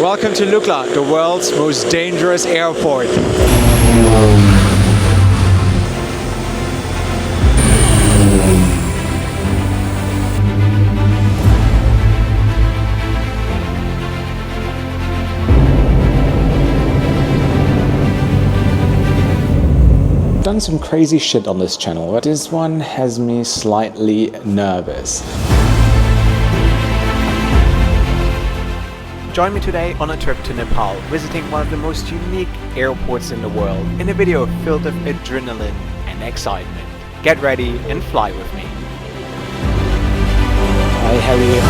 Welcome to Lukla, the world's most dangerous airport. Done some crazy shit on this channel, but this one has me slightly nervous. Join me today on a trip to Nepal, visiting one of the most unique airports in the world, in a video filled with adrenaline and excitement. Get ready and fly with me. Hi, how are you?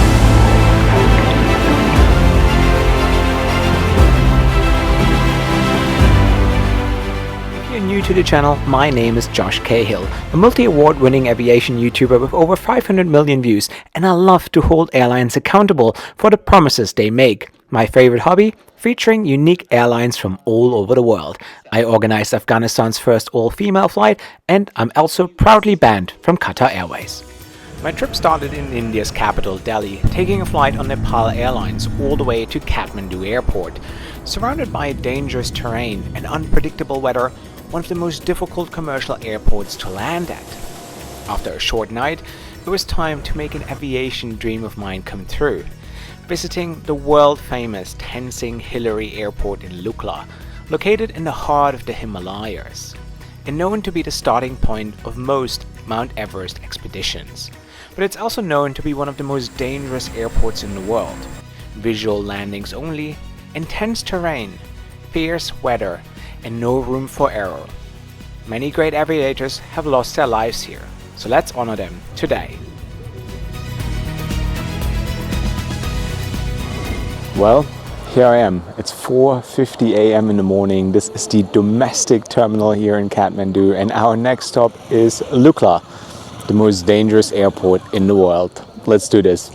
New to the channel, my name is Josh Cahill, a multi-award-winning aviation YouTuber with over 500 million views, and I love to hold airlines accountable for the promises they make. My favorite hobby? Featuring unique airlines from all over the world. I organized Afghanistan's first all-female flight, and I'm also proudly banned from Qatar Airways. My trip started in India's capital, Delhi, taking a flight on Nepal Airlines all the way to Kathmandu Airport. Surrounded by dangerous terrain and unpredictable weather, one of the most difficult commercial airports to land at. After a short night, it was time to make an aviation dream of mine come true, visiting the world-famous Tenzing Hillary Airport in Lukla, located in the heart of the Himalayas, and known to be the starting point of most Mount Everest expeditions. But it's also known to be one of the most dangerous airports in the world. Visual landings only, intense terrain, fierce weather, and no room for error. Many great aviators have lost their lives here, so let's honor them today. Well, here I am. It's 4:50 a.m. in the morning. This is the domestic terminal here in Kathmandu, and our next stop is Lukla, the most dangerous airport in the world. Let's do this.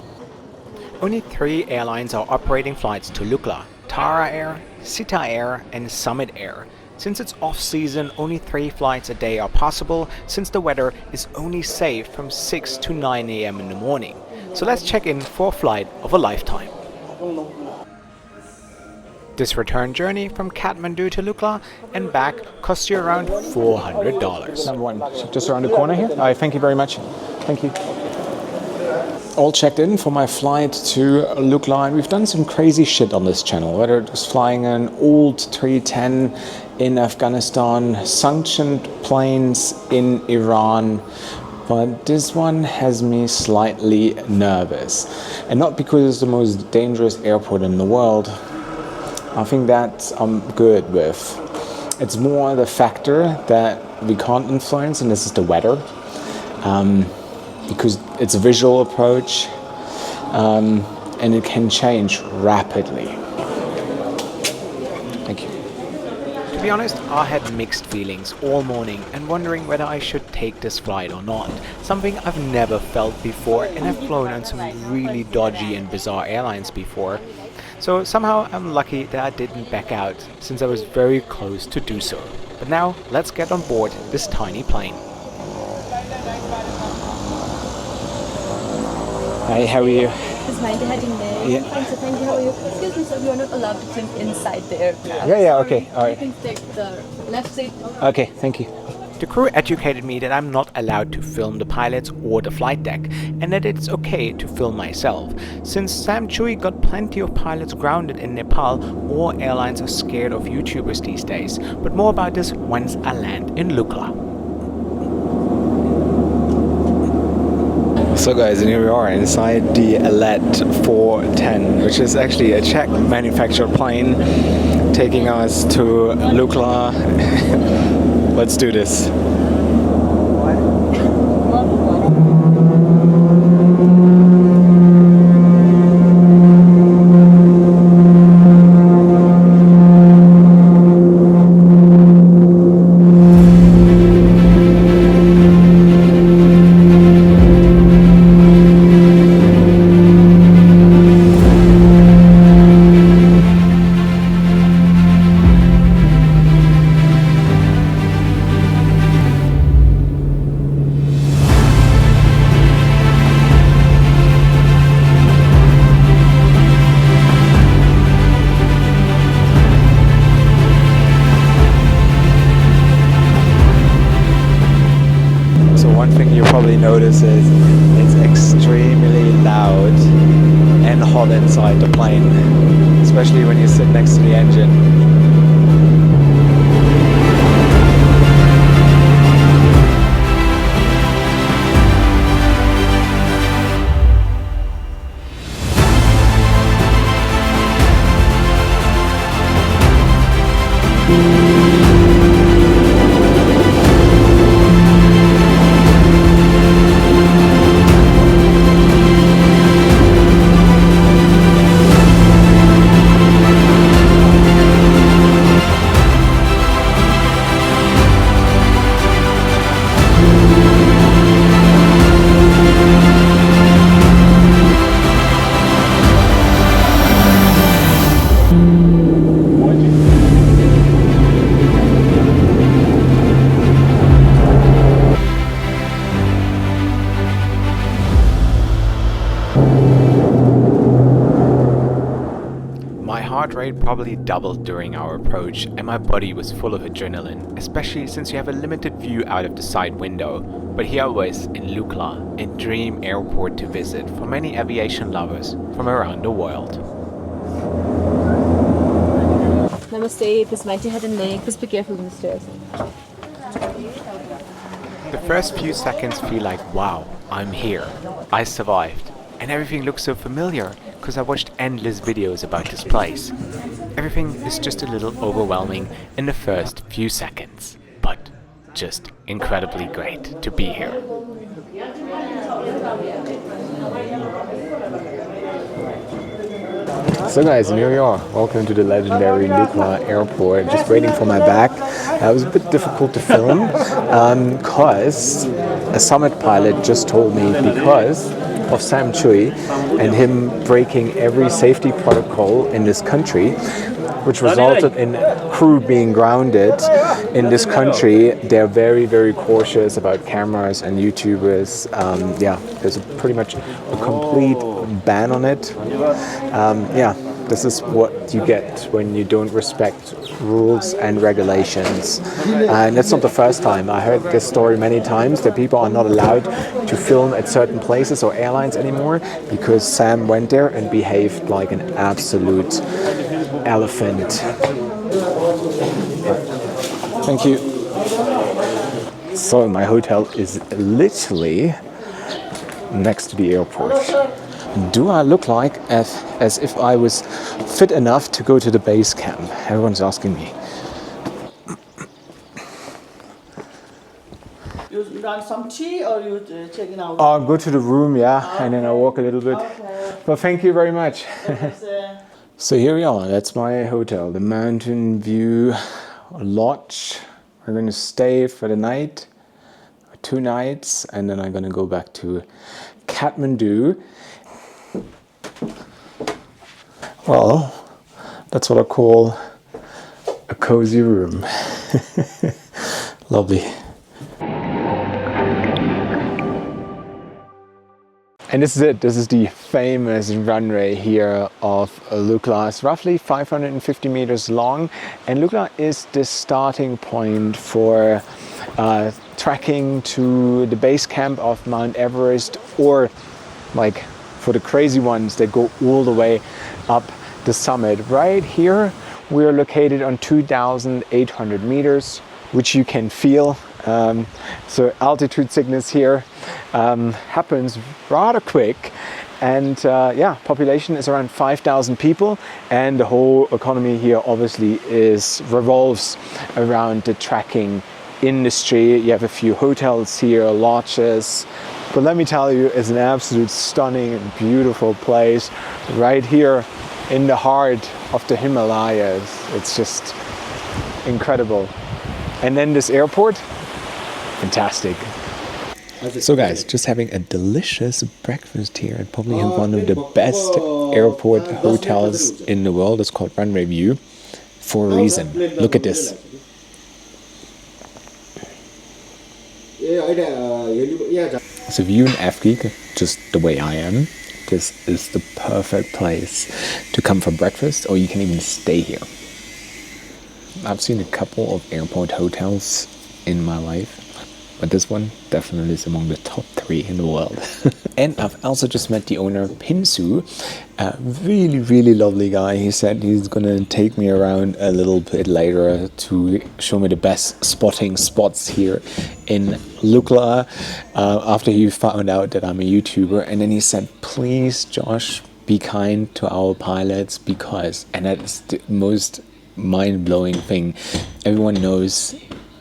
Only 3 airlines are operating flights to Lukla: Tara Air, Sita Air, and Summit Air. Since it's off-season, only 3 flights a day are possible, since the weather is only safe from 6 to 9 a.m. in the morning. So let's check in for a flight of a lifetime. This return journey from Kathmandu to Lukla and back costs you around $400. Number 1, just around the corner here. All right, thank you very much. Thank you. All checked in for my flight to Lukla, and we've done some crazy shit on this channel, whether it was flying an old 310 in Afghanistan, sanctioned planes in Iran, but this one has me slightly nervous. And not because it's the most dangerous airport in the world. I think that I'm good with. It's more the factor that we can't influence, and this is the weather. Because it's a visual approach, and it can change rapidly. Thank you. To be honest, I had mixed feelings all morning and wondering whether I should take this flight or not. Something I've never felt before, and I've flown on some really dodgy and bizarre airlines before. So somehow I'm lucky that I didn't back out, since I was very close to do so. But now, let's get on board this tiny plane. Hi, how are you? Is mine heading there? Yeah. Fine, so thank you. How are you? Excuse me, sir, you are not allowed to swim inside the aircraft. Yeah, okay, all right. You can take the left seat. Okay, thank you. The crew educated me that I'm not allowed to film the pilots or the flight deck, and that it's okay to film myself. Since Sam Chui got plenty of pilots grounded in Nepal, all airlines are scared of YouTubers these days. But more about this once I land in Lukla. So guys, and here we are inside the Alet 410, which is actually a Czech manufactured plane taking us to Lukla. Let's do this. probably notice is it's extremely loud and hot inside the plane, especially when you sit next to the engine. My heart rate probably doubled during our approach, and my body was full of adrenaline, especially since you have a limited view out of the side window. But here I was in Lukla, a dream airport to visit for many aviation lovers from around the world. Namaste, please mind your head and neck, please be careful on the stairs. The first few seconds feel like, wow, I'm here. I survived. And everything looks so familiar, because I watched endless videos about this place. Everything is just a little overwhelming in the first few seconds, but just incredibly great to be here. So guys, here we are. Welcome to the legendary Lukla Airport. Just waiting for my bag. It was a bit difficult to film because a Summit pilot just told me because of Sam Chui and him breaking every safety protocol in this country, which resulted in crew being grounded in this country. They're very, very cautious about cameras and YouTubers. There's pretty much a complete ban on it. This is what you get when you don't respect rules and regulations. And that's not the first time. I heard this story many times that people are not allowed to film at certain places or airlines anymore because Sam went there and behaved like an absolute elephant. Thank you. So my hotel is literally next to the airport. Do I look like as if I was fit enough to go to the base camp? Everyone's asking me. You done some tea or you checking out? I'll go to the room, and then I'll walk a little bit. Okay. But thank you very much. It's, So here we are, that's my hotel, the Mountain View Lodge. We're going to stay for the night, 2 nights, and then I'm going to go back to Kathmandu. Well, that's what I call a cozy room. Lovely. And this is it. This is the famous runway here of Lukla. It's roughly 550 meters long, and Lukla is the starting point for trekking to the base camp of Mount Everest, or like for the crazy ones that go all the way up the summit. Right here, we're located on 2,800 meters, which you can feel. So altitude sickness here happens rather quick, and population is around 5,000 people, and the whole economy here obviously revolves around the trekking industry. You have a few hotels here, lodges, but let me tell you, it's an absolute stunning and beautiful place right here in the heart of the Himalayas. It's just incredible. And then this airport, fantastic. So guys, just having a delicious breakfast here at probably one of the best airport hotels in the world. It's called Runway View for a reason. Look at this. So if you're an Afghan, just the way I am, this is the perfect place to come for breakfast, or you can even stay here. I've seen a couple of airport hotels in my life, but this one definitely is among the top 3 in the world. And I've also just met the owner, Pinsu, a really, really lovely guy. He said he's gonna take me around a little bit later to show me the best spotting spots here in Lukla, after he found out that I'm a YouTuber. And then he said, please, Josh, be kind to our pilots, because, and that's the most mind-blowing thing, everyone knows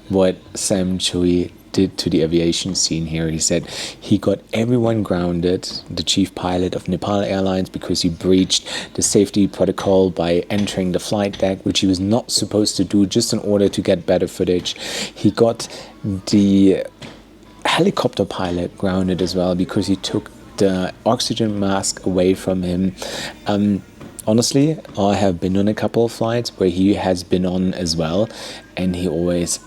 what Sam Chui did to the aviation scene here. He said he got everyone grounded, the chief pilot of Nepal Airlines, because he breached the safety protocol by entering the flight deck, which he was not supposed to do, just in order to get better footage. He got the helicopter pilot grounded as well, because he took the oxygen mask away from him. Honestly, I have been on a couple of flights where he has been on as well, and he always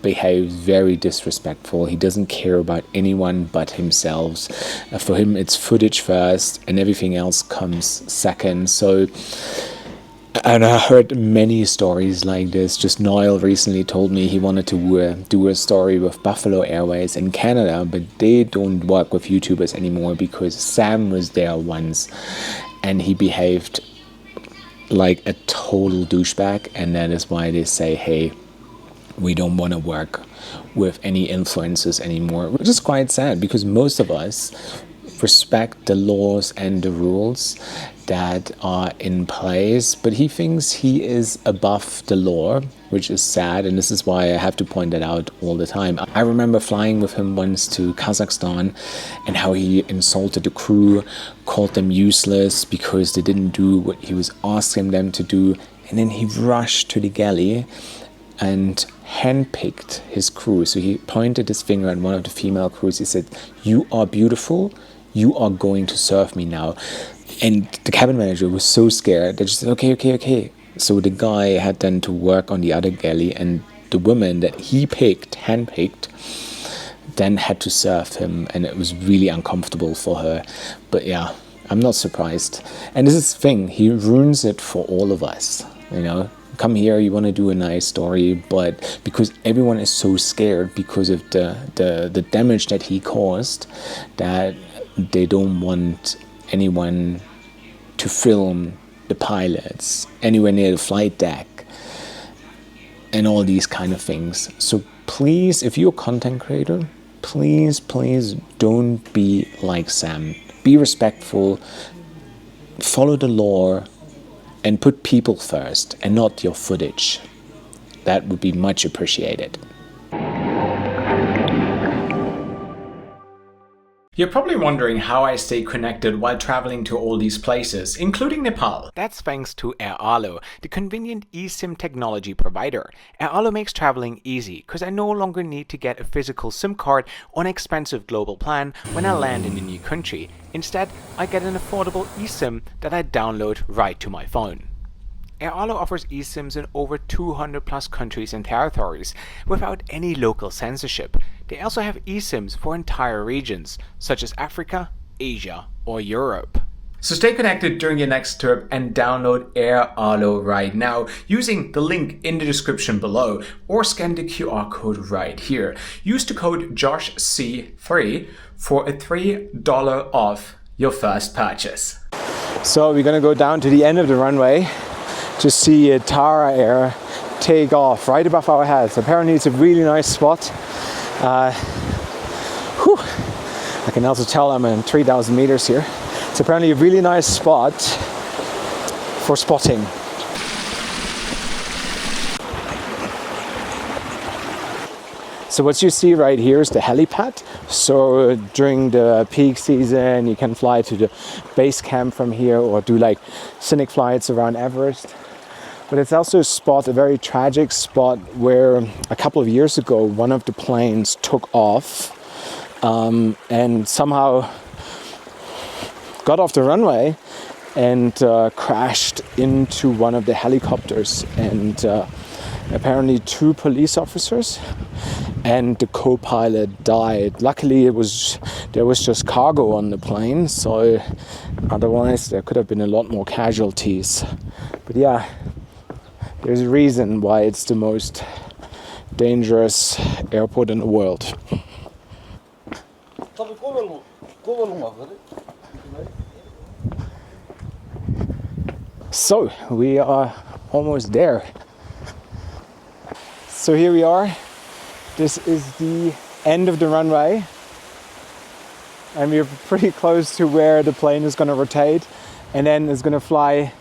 behaves very disrespectful. He doesn't care about anyone but himself. For him, it's footage first and everything else comes second. So, and I heard many stories like this. Just Niall recently told me he wanted to do a story with Buffalo Airways in Canada, but they don't work with YouTubers anymore because Sam was there once and he behaved like a total douchebag, and that is why they say, hey, we don't want to work with any influencers anymore, which is quite sad, because most of us respect the laws and the rules that are in place, but he thinks he is above the law, which is sad, and this is why I have to point that out all the time. I remember flying with him once to Kazakhstan and how he insulted the crew, called them useless because they didn't do what he was asking them to do, and then he rushed to the galley and handpicked his crew. So he pointed his finger at one of the female crews. He said, "You are beautiful. You are going to serve me now." And the cabin manager was so scared that she said, okay. So the guy had then to work on the other galley, and the woman that he handpicked, then had to serve him, and it was really uncomfortable for her. But yeah, I'm not surprised. And this is the thing, he ruins it for all of us, you know. Come here, you want to do a nice story, but because everyone is so scared because of the damage that he caused, that they don't want anyone to film the pilots anywhere near the flight deck and all these kind of things. So please, if you're a content creator, please don't be like Sam. Be respectful, follow the law, and put people first and not your footage. That would be much appreciated. You're probably wondering how I stay connected while traveling to all these places, including Nepal. That's thanks to AirAlo, the convenient eSIM technology provider. AirAlo makes traveling easy because I no longer need to get a physical SIM card or an expensive global plan when I land in a new country. Instead, I get an affordable eSIM that I download right to my phone. AirAlo offers eSIMs in over 200 plus countries and territories without any local censorship. They also have eSIMs for entire regions, such as Africa, Asia, or Europe. So stay connected during your next trip and download AirAlo right now using the link in the description below, or scan the QR code right here. Use the code JOSHC3 for a $3 off your first purchase. So we're gonna go down to the end of the runway to see Tara Air take off right above our heads. Apparently it's a really nice spot. I can also tell I'm in 3,000 meters here. It's apparently a really nice spot for spotting. So what you see right here is the helipad. So during the peak season, you can fly to the base camp from here or do like scenic flights around Everest. But it's also a spot, a very tragic spot, where a couple of years ago, one of the planes took off and somehow got off the runway and crashed into one of the helicopters. And apparently 2 police officers and the co-pilot died. Luckily there was just cargo on the plane, so otherwise there could have been a lot more casualties. But yeah, there's a reason why it's the most dangerous airport in the world. So we are almost there. So here we are. This is the end of the runway. And we're pretty close to where the plane is going to rotate. And then it's going to fly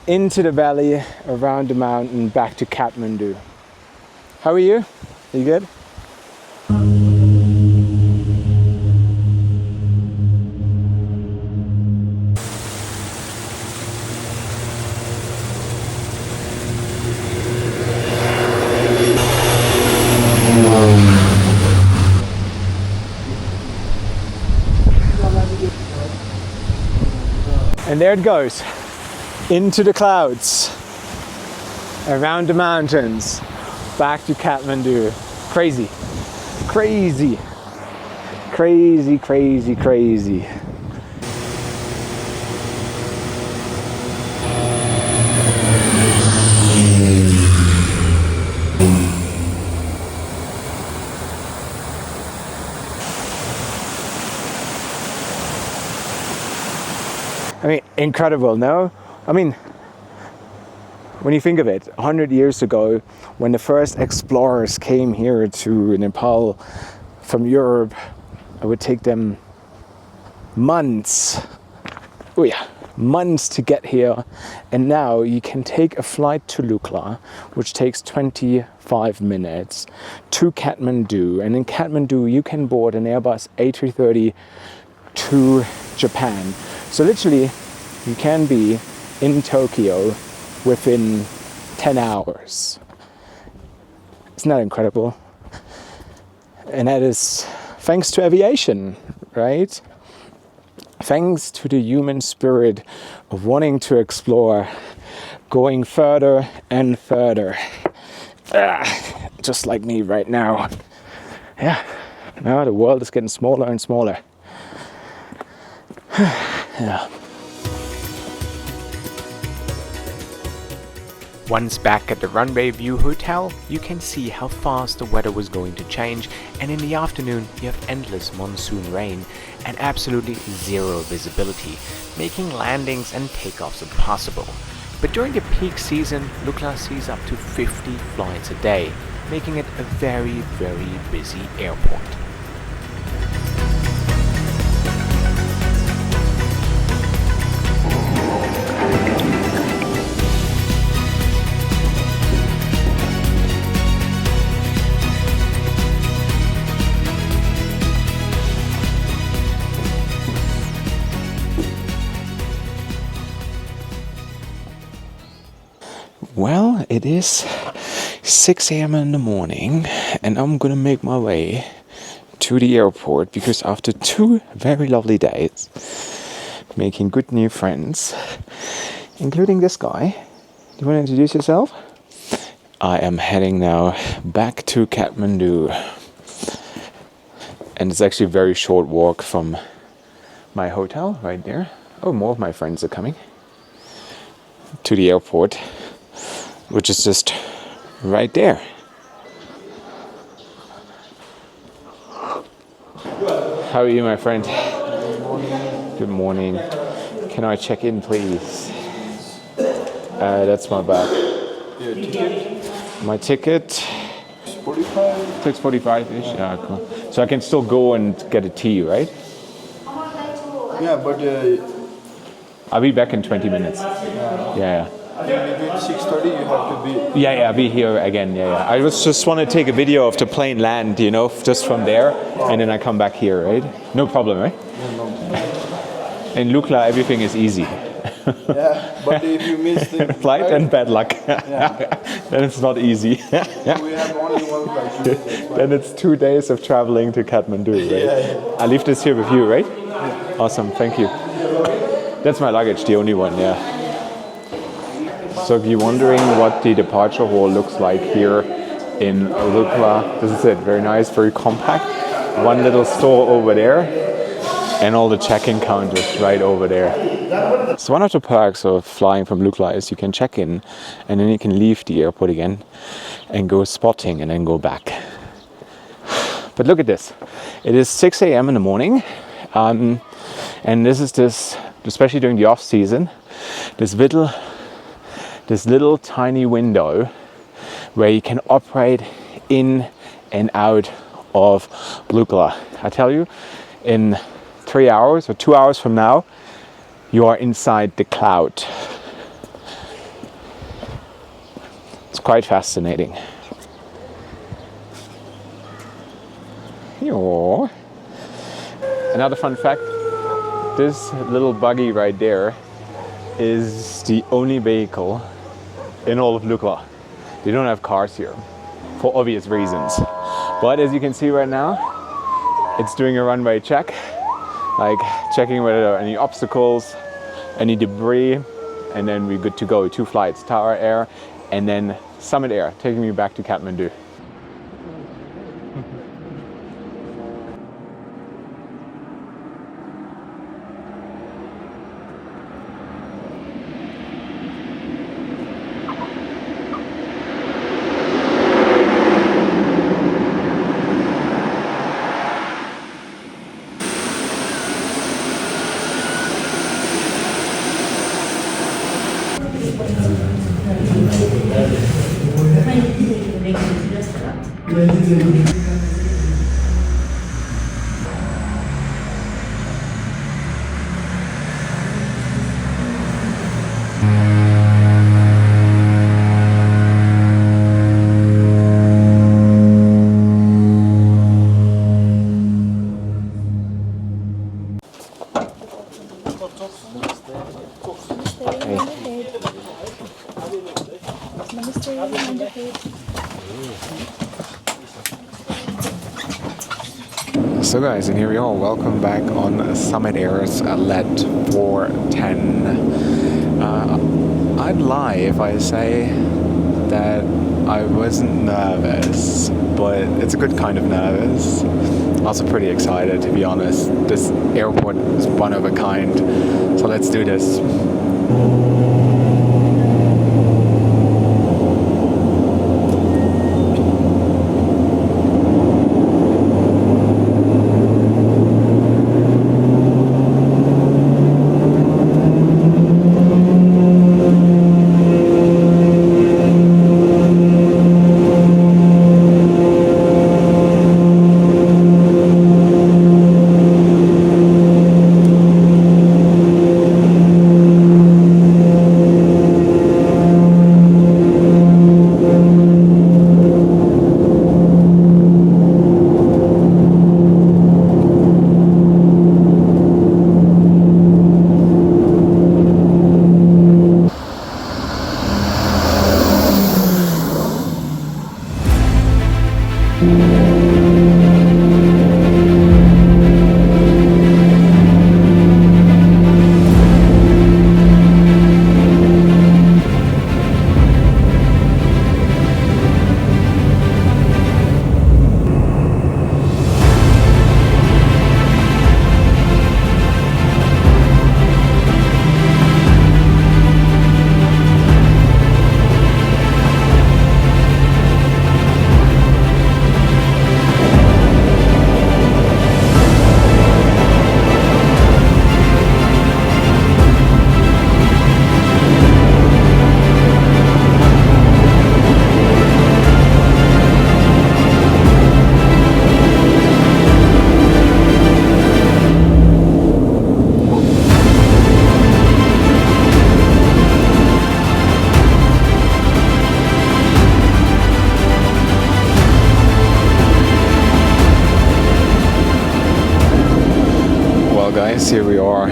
into the valley, around the mountain, back to Kathmandu. How are you? Are you good? And there it goes, into the clouds, around the mountains, back to Kathmandu. Crazy, crazy, crazy, crazy, crazy. I mean, incredible, no? I mean, when you think of it, 100 years ago, when the first explorers came here to Nepal from Europe, it would take them months, oh yeah, months to get here. And now you can take a flight to Lukla, which takes 25 minutes, to Kathmandu. And in Kathmandu, you can board an Airbus A330 to Japan. So literally, you can be in Tokyo within 10 hours. Isn't that incredible? And that is thanks to aviation, right? Thanks to the human spirit of wanting to explore, going further and further. Just like me right now. Yeah, now the world is getting smaller and smaller. Yeah. Once back at the Runway View Hotel, you can see how fast the weather was going to change, and in the afternoon you have endless monsoon rain and absolutely zero visibility, making landings and takeoffs impossible. But during the peak season, Lukla sees up to 50 flights a day, making it a very, very busy airport. Well, it is 6 a.m. in the morning and I'm gonna make my way to the airport because after 2 very lovely days, making good new friends, including this guy. Do you want to introduce yourself? I am heading now back to Kathmandu. And it's actually a very short walk from my hotel right there. Oh, more of my friends are coming to the airport, which is just right there. How are you, my friend? Good morning. Can I check in, please? That's my bag. My ticket. 6:45-ish. Yeah, cool. So I can still go and get a tea, right? Yeah, but I'll be back in 20 minutes. Yeah. between 6:30 you have to be. Yeah, I'll be here again. Yeah. I just want to take a video of the plane land, you know, just from there, and then I come back here, right? No problem, right? No. In Lukla, everything is easy. Yeah, but if you miss the Flight and bad luck. Then it's not easy. we have only one flight. Then it's 2 days of traveling to Kathmandu, right? Yeah. I leave this here with you, right? Awesome, thank you. That's my luggage, the only one, yeah. So if you're wondering what the departure hall looks like here in Lukla, this is it, very nice, very compact. One little store over there and all the check-in counters right over there. So one of the perks of flying from Lukla is you can check in and then you can leave the airport again and go spotting and then go back. But look at this. It is 6 a.m. in the morning And this is especially during the off season, this little tiny window where you can operate in and out of Lukla. I tell you, in 3 hours or 2 hours from now, you are inside the cloud. It's quite fascinating. Yo. Another fun fact, this little buggy right there is the only vehicle in all of Lukla. They don't have cars here for obvious reasons. But as you can see right now, it's doing a runway check, like checking whether there are any obstacles, any debris, and then we're good to go. 2 flights, Tower Air and then Summit Air, taking me back to Kathmandu. So guys, and here we are, welcome back on Summit Air's LET 410. I'd lie if I say that I wasn't nervous, but it's a good kind of nervous. Also pretty excited, to be honest. This airport is one of a kind, so let's do this. Guys, here we are.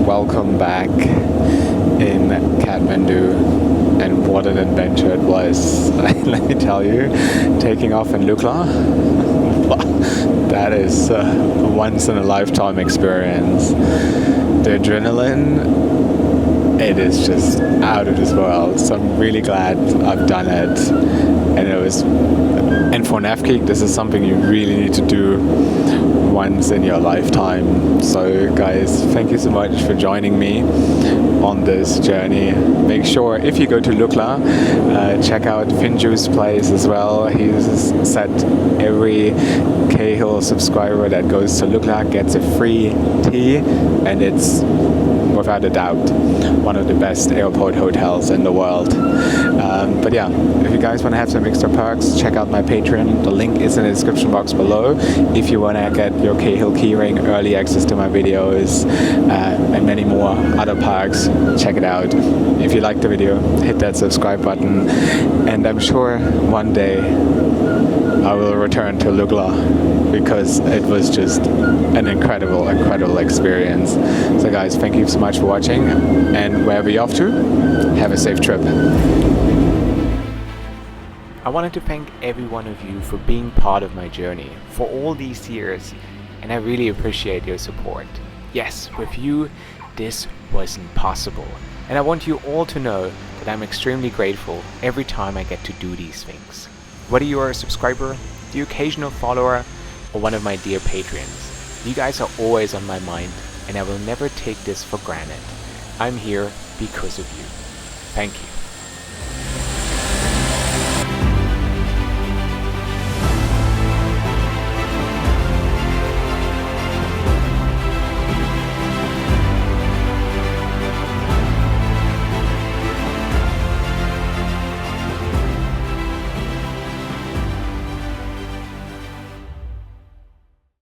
Welcome back in Kathmandu, and what an adventure it was. Let me tell you, taking off in Lukla, that is a once in a lifetime experience. The adrenaline it is just out of this world. So I'm really glad I've done it. And for NavGeek, this is something you really need to do once in your lifetime. So guys, thank you so much for joining me on this journey. Make sure if you go to Lukla, check out Finju's place as well. He's said every Cahill subscriber that goes to Lukla gets a free tea, and it's without a doubt one of the best airport hotels in the world. But yeah, if you guys want to have some extra perks, check out my Patreon. The link is in the description box below. If you want to get your Cahill keyring, early access to my videos, and many more other perks, check it out. If you liked the video, hit that subscribe button, and I'm sure one day I will return to Lukla because it was just an incredible experience. So guys, thank you so much for watching, and wherever you're off to, have a safe trip. I wanted to thank every one of you for being part of my journey for all these years, and I really appreciate your support. Yes, with you, this wasn't possible, and I want you all to know that I'm extremely grateful every time I get to do these things. Whether you are a subscriber, the occasional follower, or one of my dear patrons, you guys are always on my mind, and I will never take this for granted. I'm here because of you. Thank you.